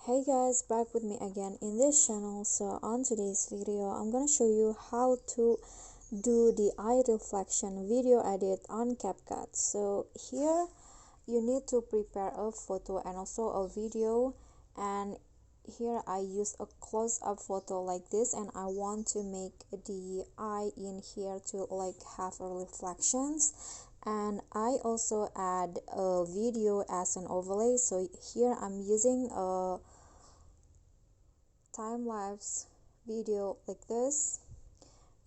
Hey guys, back with me again in this channel. So on today's video I'm gonna show you how to do the eye reflection video edit on CapCut. So here you need to prepare a photo and also a video, and here I use a close-up photo like this, and I want to make the eye in here to like have a reflections, and I also add a video as an overlay. So here I'm using a time-lapse video like this,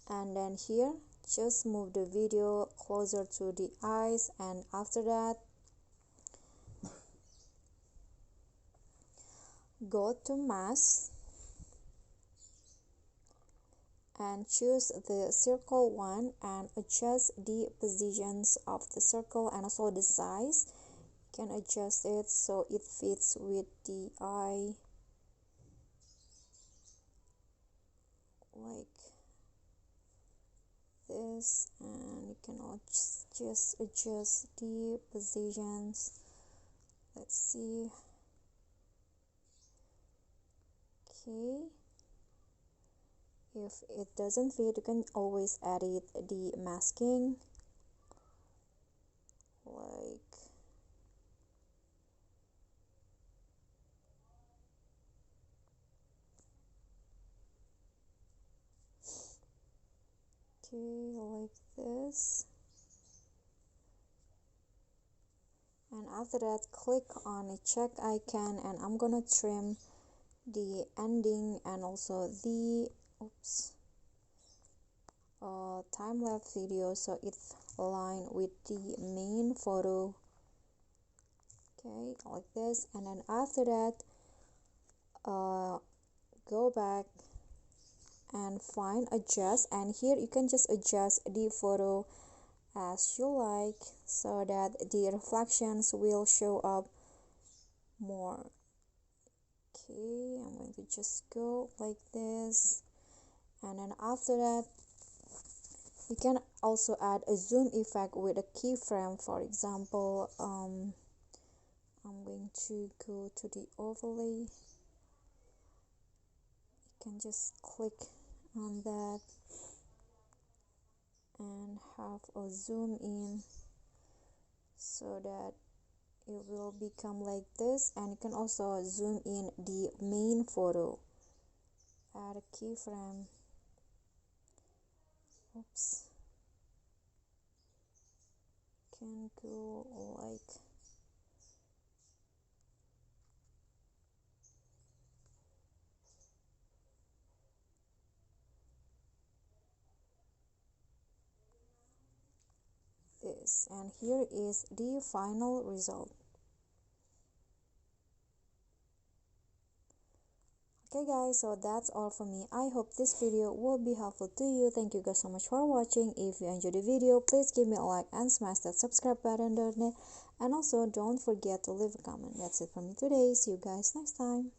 and then here just move the video closer to the eyes, and after that go to mask and choose the circle one and adjust the positions of the circle and also the size. You can adjust it so it fits with the eye like this, and you can just adjust the positions. Let's see. Okay, if it doesn't fit you can always edit the masking like like this, and after that click on a check icon, and I'm gonna trim the ending and also the time-lapse video so it's aligned with the main photo. Okay, like this, and then after that go back and find adjust, and here you can just adjust the photo as you like so that the reflections will show up more. Okay, I'm going to just go like this, and then after that you can also add a zoom effect with a keyframe. For example, I'm going to go to the overlay. You can just click on that and have a zoom in so that it will become like this, and you can also zoom in the main photo. Add a keyframe. Can go like this, and here is the final result. Okay guys, so that's all for me. I hope this video will be helpful to you. Thank you guys so much for watching. If you enjoyed the video, please give me a like and smash that subscribe button down there, and also don't forget to leave a comment. That's it from me today. See you guys next time.